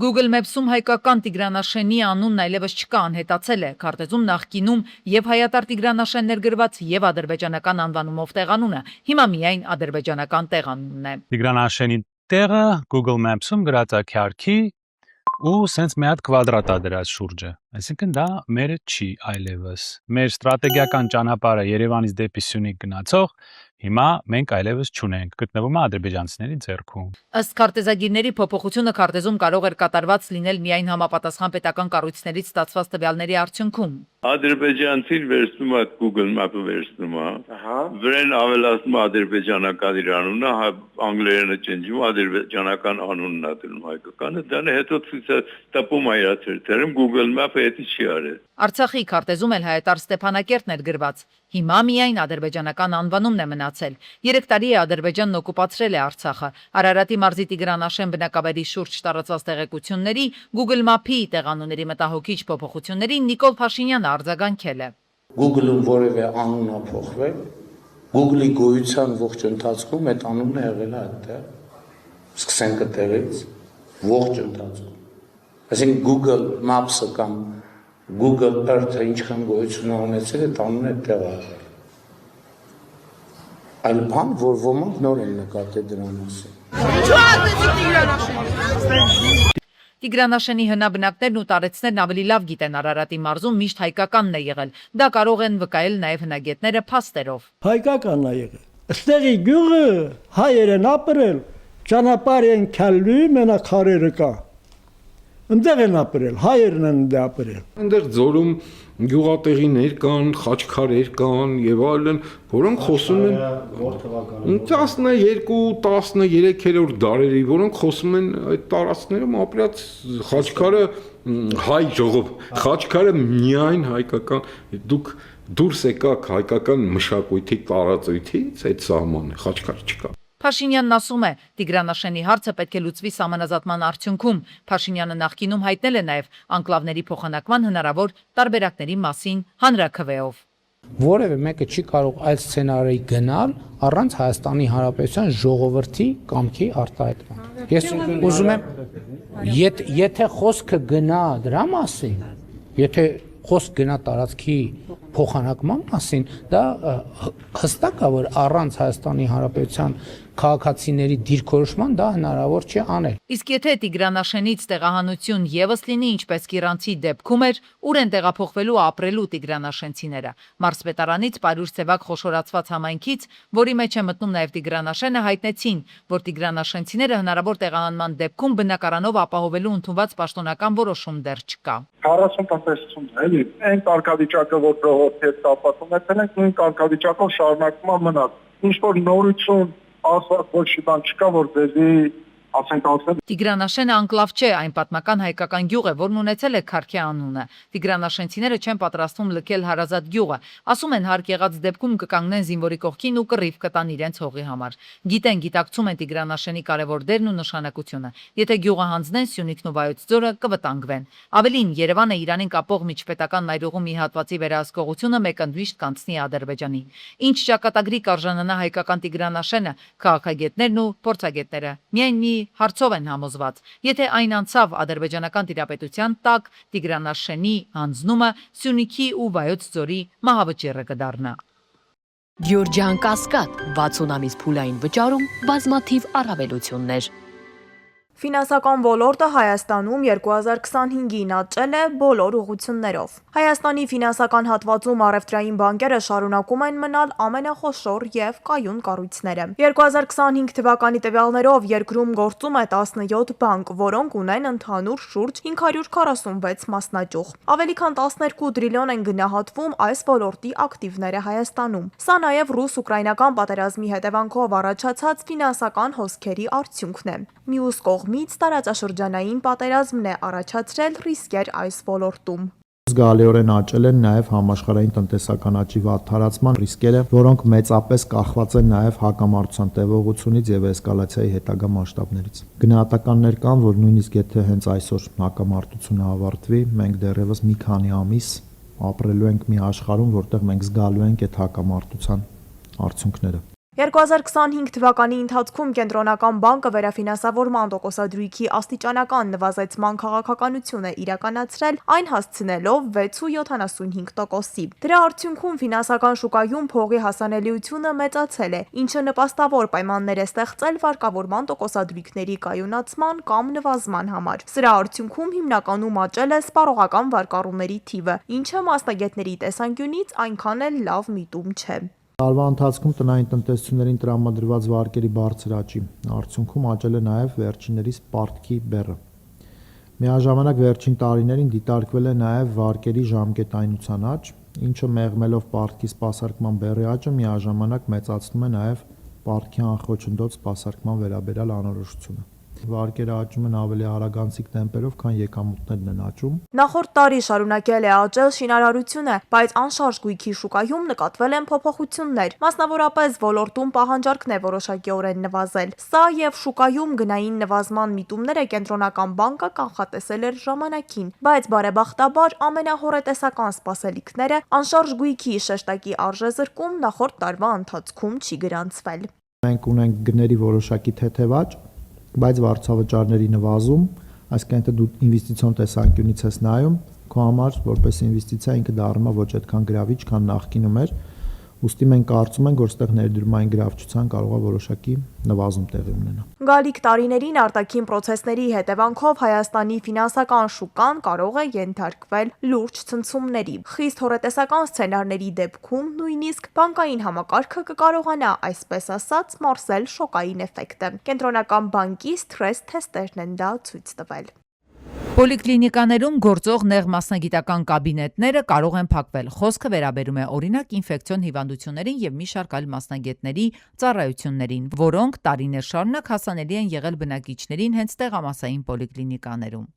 Google Maps-ում հայկական Տիգրանաշենի անունն այլևս չկա, անհետացել է։ Քարտեզում նախկինում եւ հայատար Տիգրանաշեն ներգրված եւ ադրբեջանական անվանումով տեղանունը, հիմա միայն ադրբեջանական տեղանունն է։ Տիգրանաշենի տեղը Google Maps-ում գրած է քյարքի ու սենց մի հատ կվադրատ է դրած շուրջը։ Այսինքն դա մերը չի այլևս։ Մեր ստրատեգիական ճանապարհը Երևանից դեպի Սյունիք գնացող հիմա մենք այլևս չունենք, գտնվում է ադրբեջանցիների ձեռքում։ Ըստ քարտեզագիրների փոփոխությունը քարտեզում կարող էր կատարված լինել միայն համապատասխան պետական կառույցներից ստացված տվյալների արդյունքում։ Ադրբեջանցին վերցնում է Google Map-ը վերցնում է։ Վրան ավելացնում է ադրբեջանական իր անունը, անգլերենը ճնջում ադրբեջանական անունն է դնում հայկականը, դրան հետո ցույց է տպում է իր թերթերում Google Map-ը էդի չի արել։ Արցախի քարտեզում էլ հայատար Ստեփանակերտն էր գրված։ Հիմա միայն ադրբեջանական անվանումն է մնացել։ 3 տարի է Ադրբեջանն օկուպացրել է Արցախը։ Արարատի մարզի Տիգրանաշեն բնակավայրի շուրջ տարածված տեղեկությունների Google Map-ի տեղանունների մտահոգիչ փոփոխություններին Նիկոլ Փաշինյանը արձագանքել է։ Google-ում որևէ անուն է փոխվել, Google-ի գոյության ողջ ընթացքում այդ անունը եղել է այդտեղ։ Սկսենք այդտեղից ողջ ընթացքում։ Այսինքն Google Maps-ը կամ Google Earth-ը ինչքան գոյություն ունեցել, այդ անունը այդտեղ է եղել։ Այլ բան, որ ոմանք նոր են նկատել դրան մասին։ Ինչու՞ ազդեցի Տիգրանաշեն։ Տիգրանաշենի հնաբնակներն ու տարեցներն ավելի լավ գիտեն Արարատի մարզում միշտ հայկականն է եղել։ Դա կարող են վկայել նաև հնագետները փաստերով։ Հայկականն է եղել։ Ստեղի գյուղը հայեր են ապրել, ճանապարհ են քալլի, մենակ քարերը կա։ Այնտեղ են ապրել, հայերն են այնտեղ ապրել։ Այնտեղ ձորում գյուղատեղիներ կան, խաչքարեր կան եւ այլն, որոնք խոսում են 12-13-րդ դարերի, որոնք խոսում են այդ տարածքներում ապրած խաչքարը հայ ժողով, խաչքարը միայն հայկական, դուք դուրս եկաք հայկական մշակույթի տարածույթից, այդ սահմանը խաչքար չկա։ Փաշինյանն ասում է, Տիգրանաշենի հարցը պետք է լուծվի սահմանազատման արդյունքում։ Փաշինյանը նախկինում հայտնել է նաև անկլավների փոխանակման հնարավոր տարբերակների մասին հանրաքվեով։ Որևէ մեկը չի կարող այլ սցենարի գնալ առանց Հայաստանի Հանրապետության ժողովրդի կամքի արտահայտման։ Ես ուզում եմ, եթե խոսքը գնա դրա մասին, եթե խոսք գնա տարածքի փոխանակման մասին, դա հստակ է, որ առանց Հայաստանի Հանրապետության քաղաքացիների դիրքորոշման դա հնարավոր չի անել։ Իսկ եթե Տիգրանաշենից տեղահանություն եւս լինի, ինչպես Կիրանցի դեպքում էր, ուր են տեղափոխվելու ապրելու տիգրանաշենցիները։ Մարզպետարանից Պարուր Սևակ խոշորացված համայնքից, որի մեջ է մտնում նաև Տիգրանաշենը, հայտնեցին, որ տիգրանաշենցիները հնարավոր տեղահանման դեպքում բնակարանով ապահովելու ընդունված պաշտոնական որոշում դեռ չկա։ 40 տնտեսություն է, էլի, այն կարգավիճակը, որ ժողովրդի հետ կապված ունեցել ենք, նույն կարգավիճակով շարունակում է մնալ։ Ինչ որ նորություն ասված ոչ մի բան չկա, որ դեպի ասենք ասել։ Տիգրանաշենը անկլավ չէ, այն պատմական հայկական գյուղ է, որն ունեցել է Քարքի անունը։ Տիգրանաշենցիները չեն պատրաստվում լքել հարազատ գյուղը։ Ասում են, հարկ եղած դեպքում կկանգնեն զինվորի կողքին ու կռիվ կտան իրենց հողի համար։ Գիտակցում են Տիգրանաշենի կարևոր դերն ու նշանակությունը։ Եթե գյուղը հանձնեն, Սյունիքն ու Վայոց ձորը կվտանգվեն։ Ավելին, Երևանը Իրանին կապող միջպետական նայրուղու մի հատվածի վերահսկողությունը մեկընդմիշտ կանցնի Ադրբեջանին։ Ինչ ճակատագրի կարժանանա հայկական Տիգրանաշենը, քաղաքագետներն ու փորձագետները միայն մի հարցով են համոզված. եթե այն անցավ ադրբեջանական տիրապետության տակ, Տիգրանաշենի հանձնումը Սյունիքի ու Վայոց ձորի մահավճիռը կդառնա։ Գյուրջյան Կասկադ 60 ամիս փուլային վճարում բազմաթիվ առավելություններ։ Ֆինանսական ոլորտը Հայաստանում 2025-ին աճել է բոլոր ուղղություններով։ Հայաստանի ֆինանսական հատվածում առևտրային բանկերը շարունակում են մնալ ամենախոշոր եւ կայուն կառույցները։ 2025 թվականի տվյալներով երկրում գործում է 17 բանկ, որոնք ունեն ընդհանուր շուրջ 546 մասնաճյուղ։ Ավելի քան 12 տրիլիոն են գնահատվում այս ոլորտի ակտիվները Հայաստանում։ Սա նաեւ ռուս-ուկրաինական պատերազմի հետևանքով առաջացած ֆինանսական հոսքերի արդյունքն է։ Մյուս կողմից տարածաշրջանային պատերազմն է առաջացրել ռիսկեր այս ոլորտում։ Զգալիորեն աճել են նաև համաշխարհային տնտեսական աճի վատթարացման ռիսկերը, որոնք մեծապես կախված են նաև հակամարտության տևողությունից եւ էսկալացիայի հետագա մասշտաբներից։ Գնահատականներ կան, որ նույնիսկ եթե հենց այսօր հակամարտությունը ավարտվի, մենք դեռևս մի քանի ամիս ապրելու ենք մի աշխարհում, որտեղ մենք զգալու ենք այդ հակամարտության արդյունքները։ 2025 թվականի ընթացքում Կենտրոնական բանկը վերաֆինանսավորման տոկոսադրույքի աստիճանական նվազեցման քաղաքականություն է իրականացրել, այն հասցնելով 6.75%-ի։ Դրա արդյունքում ֆինանսական շուկայում փողի հասանելիությունը մեծացել է, ինչը նպաստավոր պայմաններ է ստեղծել վարկավորման տոկոսադրույքների կայունացման կամ նվազման համար։ Սրա արդյունքում հիմնականում աճել է սպառողական վարկառումների թիվը, ինչը մասնագետների տեսանկյունից այնքան էլ լավ միտում չէ։ Տարվա ընթացքում տնային տնտեսություններին տրամադրված վարկերի բարձր աճի արդյունքում աճել է նաև վերջիններիս պարտքի բեռը։ Միաժամանակ վերջին տարիներին դիտարկվել է նաև վարկերի ժամկետայնության աճ, ինչը մեղմելով պարտքի սպասարկման բեռի աճը միաժամանակ մեծացնում է նաև պարտքի անխոչնդոտ սպասարկման վերաբերյալ անորոշությունը։ Վարկերը աճում են ավելի արագանցիկ տեմպերով, քան եկամուտներն են աճում։ Նախորդ տարի շարունակել է աճել շինարարությունը, բայց անշարժ գույքի շուկայում նկատվել են փոփոխություններ։ Մասնավորապես ոլորտում պահանջարկն է որոշակիորեն նվազել։ Սա եւ շուկայում գնային նվազման միտումները Կենտրոնական բանկը կանխատեսել էր ժամանակին, բայց բարեբախտաբար ամենահոռետեսական սպասելիքները անշարժ գույքի շեշտակի արժեզրկում նախորդ տարվա ընթացքում չի գրանցվել։ Մենք ունենք գների որոշակի թեթև աճ, բայց վարձավճարների նվազում, այսինքն դու ինվեստիցիոն տեսանկյունից ես նայում, քո համար որպես ինվեստիցիա ինքը դառնում է ոչ այդքան գրավիչ, քան նախկինում էր, ուստի մենք կարծում ենք, որ ստեղ ներդրումային գրավչության կարող է որոշակի նվազում տեղի ունենա։ Գալիք տարիներին արտաքին պրոցեսների հետևանքով Հայաստանի ֆինանսական շուկան կարող է ենթարկվել լուրջ ցնցումների։ Խիստ հոռետեսական սցենարների դեպքում նույնիսկ բանկային համակարգը կկարողանա, այսպես ասած, մարսել շոկային էֆեկտը։ Կենտրոնական բանկի սթրես թեստերն են դա ցույց տվել։ Պոլիկլինիկաներում գործող նեղ մասնագիտական կաբինետները կարող են փակվել։ Խոսքը վերաբերում է օրինակ ինֆեկցիոն հիվանդություններին եւ մի շարք այլ մասնագետների ծառայություններին, որոնք տարիներ շարունակ հասանելի են եղել բնակիչներին հենց տեղամասային պոլիկլինիկաներում։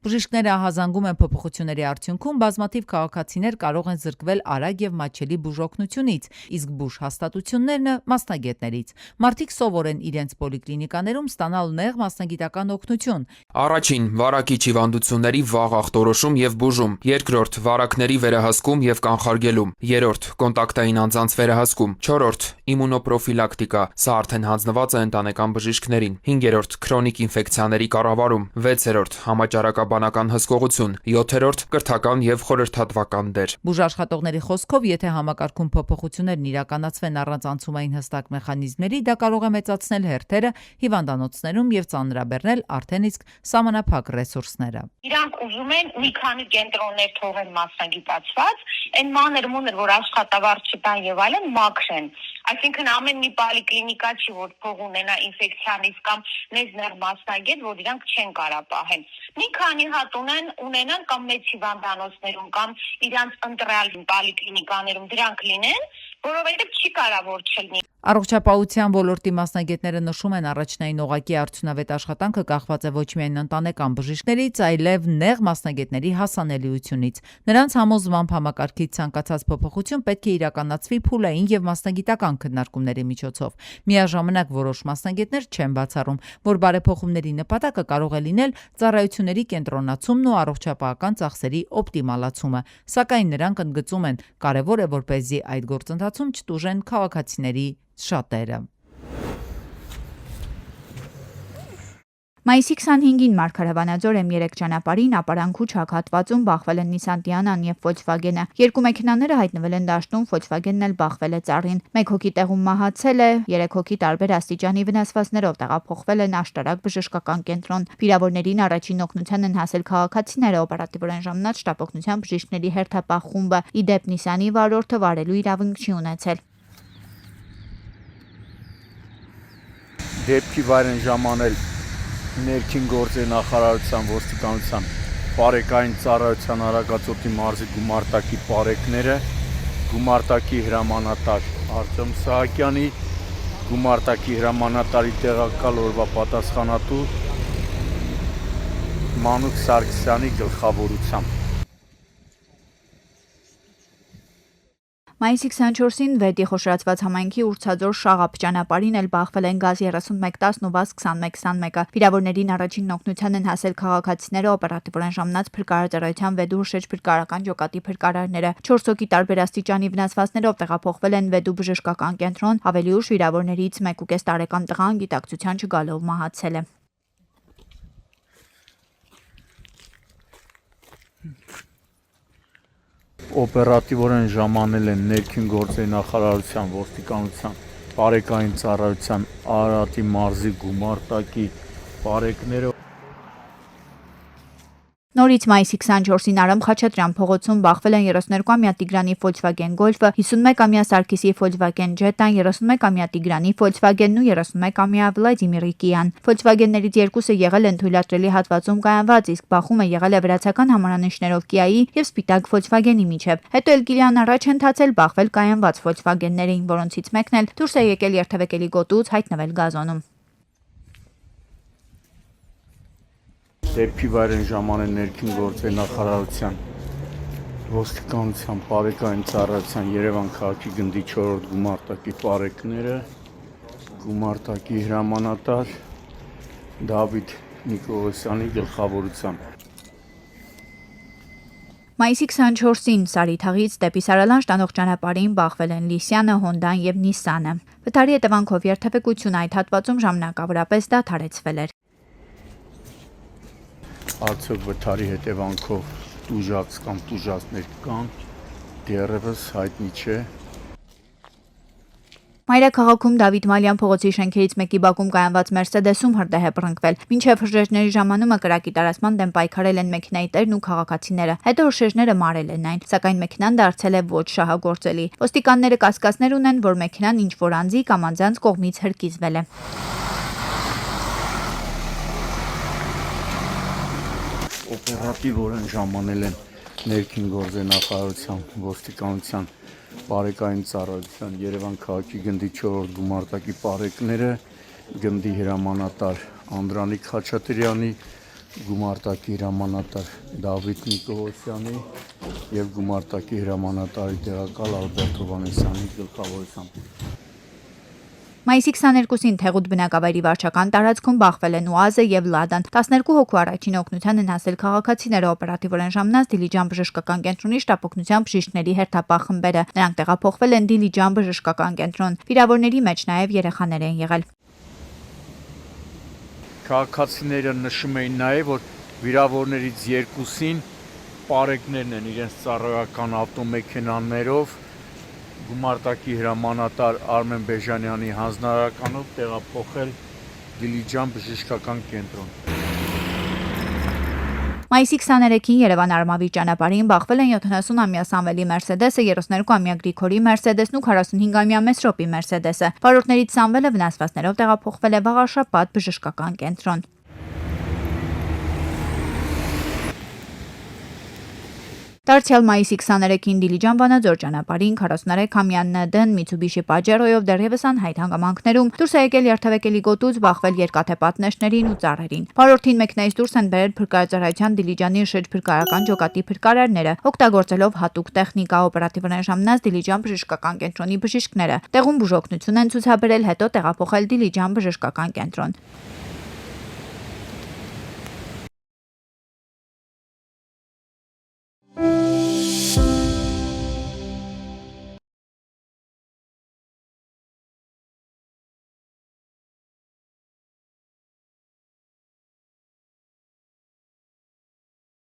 Բժիշկները ահազանգում են փոփոխությունների արդյունքում բազմաթիվ քաղաքացիներ կարող են զրկվել արագ եւ մատչելի բուժօգնությունից, իսկ բուժ հաստատություններն մասնագետներից։ Մարդիկ սովոր են իրենց պոլիկլինիկաներում ստանալ նեղ մասնագիտական օգնություն։ Առաջին՝ վարակիչ հիվանդությունների վաղ ախտորոշում եւ բուժում, երկրորդ՝ վարակների վերահսկում եւ կանխարգելում, երրորդ՝ կոնտակտային անձանց վերահսկում, չորրորդ՝ իմունոպրոֆիլակտիկա, սա արդեն հանձնված է ընտանեկան բժիշկներին, հինգերորդ՝ քրոնիկ ինֆեկցիաների կառավարում, վեցերորդ՝ համաճարակաբանական հսկողություն, 7-րդ՝ կրթական եւ խորհրդատվական դեր։ Բուժաշխատողների խոսքով, եթե համակարգում փոփոխություններն իրականացվեն առանց անցումային հստակ մեխանիզմների, դա կարող է մեծացնել հերթերը հիվանդանոցներում եւ ծանրաբեռնել արդեն իսկ սահմանափակ ռեսուրսները։ Իրանք ուզում են մի քանի կենտրոններ թողեն մասնագիտացված, այն մանր-մունր, որ աշխատավարձ չտան եւ այլն, մաքրեն։ Այսինքն ամեն մի պոլիկլինիկա չի, որ փող ունենա ինֆեկցիանից կամ մեծ նեղ մասնագետ, որ իրանք չեն կարող պահեն։ Մի քանի հատ ունենան կամ մեծ հիվանդանոցներում կամ իրանք ընտրյալ պոլիկլինիկաներում դրանք լինեն, որովհետեւ չի կարող որ չլինի։ Առողջապահության ոլորտի մասնագետները նշում են, առաջնային օղակի արդյունավետ աշխատանքը կախված է ոչ միայն ընտանեկան բժիշկներից, այլև նեղ մասնագետների հասանելիությունից։ Նրանց համոզմամբ համակարգի ցանկացած փոփոխություն պետք է իրականացվի փուլային եւ մասնագիտական քննարկումների միջոցով։ Միաժամանակ որոշ մասնագետներ չեն բացառում, որ բարեփոխումների նպատակը կարող է լինել ծառայությունների կենտրոնացումն ու առողջապահական ծախսերի օպտիմալացումը, սակայն նրանք ընդգծում են, կարևոր է որպեսզի այդ գործընթացում չտուժեն քաղաքացիների շատերը։ Մայիսի 25-ին Մարգարավանաձոր M3 ճանապարհին ապարանքու չակհատվածում բախվել են Nissan Tiana-ն եւ Volkswagen-ը։ Երկու մեքենաները հայտնվել են դաշտում, Volkswagen-ն էլ բախվել է ծառին։ 1 հոգի տեղում մահացել է, 3 հոգի տարբեր աստիճանի վնասվածքներով տեղափոխվել են աշտարակ բժշկական կենտրոն։ Վիրավորներին առաջին օգնության են հասել քաղաքացիները, օպերատիվորեն ժամանած շտապօգնության բժիշկների հերթապահ խումբը։ Ի դեպ Nissan-ի վարորդը վարելու իրավունք չի ունեցել։ Դեպքի վայր են ժամանել ներքին գործերի նախարարության ոստիկանության բարեկային ծառայության Արագածոտնի մարզի գումարտակի բարեկները, գումարտակի հրամանատար Արտեմ Սահակյանի, գումարտակի հրամանատարի տեղակալ օրվա պատասխանատու Մանուկ Սարգսյանի գլխավորությամբ։ Մայիսի 24-ին Վեդի խոշորացված համայնքի Ուրցաձոր Շաղապ ճանապարհին էլ բախվել են գազ 3110 ու վազ 2121-ը։ Վիրավորներին առաջին օգնության են հասել քաղաքացիները, օպերատիվորեն ժամանած փրկարարության Վեդու շրջփրկարարական ջոկատի փրկարարները։ 4 հոգի տարբեր աստիճանի վնասվածքներով տեղափոխվել են Վեդու բժշկական կենտրոն, ավելի ուշ վիրավորներից 1.5 տարեկան տղան գիտակցության չգալով մահացել է։ Օպերատիվորեն ժամանել են ներքին գործերի նախարարության, ոստիկանության, բարեկային ծառայության, Արարատի մարզի գումարտակի բարեկները։ Նորից մայիսի 24-ին Արամ Խաչատրյան փողոցում բախվել են 32-ամյա Տիգրանի Volkswagen Golf-ը, 51-ամյա Սարգիսի Volkswagen Jetta-ն, 31-ամյա Տիգրանի Volkswagen-ն ու 31-ամյա Վլադիմիրի Կիան։ Volkswagen-ներից երկուսը եղել են թույլատրելի հատվածում կայանված, իսկ բախումը եղել է վրացական համարանիշներով Kia-ի եւ սպիտակ Volkswagen-ի միջև։ Հետո էլ Կիլիան առաջ ընթացել բախվել կայանված Volkswagen-ներին, որոնցից մեկն էլ դուրս է եկել երթևեկելի գոտուց, հայտնվել գազոնում։ Դեպքի վայր են ժամանել ներքին գործերի նախարարության, ոստիկանության, բարեկային ծառայության, Երևան քաղաքի գնդի 4-րդ գումարտակի բարեկները, գումարտակի հրամանատար Դավիթ Նիկողոսյանի գլխավորությամբ։ Մայիսի 24-ին Սարիթաղից դեպի Սարալանջ տանող ճանապարհին բախվել են Լիսյանը, Հոնդան եւ Նիսանը։ Վթարի հետևանքով երթևեկությունը այդ հատվածում ժամանակավորապես դադարեցվել էր։ Արդյոք վթարի հետևանքով տուժած կամ տուժածներ կան, դեռևս հայտնի չէ։ Մայրաքաղաքում Դավիթ Մալյան փողոցի շենքերից մեկի բակում կայանված Մերսեդեսում հրդեհ է բռնկվել։ Մինչև հրժեջների ժամանումը կրակի տարածման դեմ պայքարել են մեքենայի տերն ու քաղաքացիները։ Հետո հրժեջները մարել են այն, սակայն մեքենան դարձել է ոչ շահագործելի։ Ոստիկանները կասկածներ ունեն, որ մեքենան ինչ-որ անձի կամ անձանց կողմից հրկիզվել է։ Օպերատիվորեն ժամանել են ներքին գործերի նախարարության, ոստիկանության, բարեկային ծառայության, Երևան քաղաքի գնդի 4-րդ գումարտակի բարեկները, գնդի հրամանատար Անդրանիկ Խաչատրյանի, գումարտակի հրամանատար Դավիթ Նիկողոսյանի եւ գումարտակի հրամանատարի տեղակալ Ալբերտ Հովհաննիսյանի գլխավորությամբ։ Մայիսի 22-ին Թեղուտ բնակավայրի վարչական տարածքում բախվել են ՈՒԱԶ-ը եւ Լադան։ 12 հոգու առաջին օգնության են հասել քաղաքացիները, օպերատիվորեն ժամանած Դիլիջան բժշկական կենտրոնի շտապօգնության բժիշկների հերթապահ խմբերը։ Նրանք տեղափոխվել են Դիլիջան բժշկական կենտրոն։ Վիրավորների մեջ նաեւ երեխաներ են եղել։ Քաղաքացիները նշում էին նաեւ, որ վիրավորներից երկուսին պարեկներն են իրենց ծառայական ավտոմեքենաներով գումարտակի հրամանատար Արմեն Բեժանյանի հանձնարարականով տեղափոխել Դիլիջան բժշկական կենտրոն։ Մայիսի 23-ին Երևան Արմավիր ճանապարհին բախվել են 70-ամյա Սամվելի Մերսեդեսը, 32-ամյա Գրիգորի Մերսեդեսն ու 45-ամյա Մեսրոպի Մերսեդեսը։ Վարորդներից Սամվելը վնասվածքներով տեղափոխվել է Վաղարշապատ բժշկական կենտրոն։ Դարձյալ մայիսի 23-ին Դիլիջան Վանաձոր ճանապարհին 43-ամյա ՆԴ-ն Mitsubishi Pajero-ով դեռևս անհայտ հանգամանքներում դուրս է եկել երթևեկելի գոտուց, բախվել երկաթե պատնեշներին ու ծառերին։ Վարորդին մեքենայից դուրս են բերել փրկարարության Դիլիջանի շրջփրկարարական ջոկատի փրկարարները, օգտագործելով հատուկ տեխնիկա, օպերատիվորեն ժամանած Դիլիջան բժշկական կենտրոնի բժիշկները։ Տեղում բուժօգնություն են ցուցաբերել, հետո տեղափոխել Դիլիջան բժշկական կենտրոն։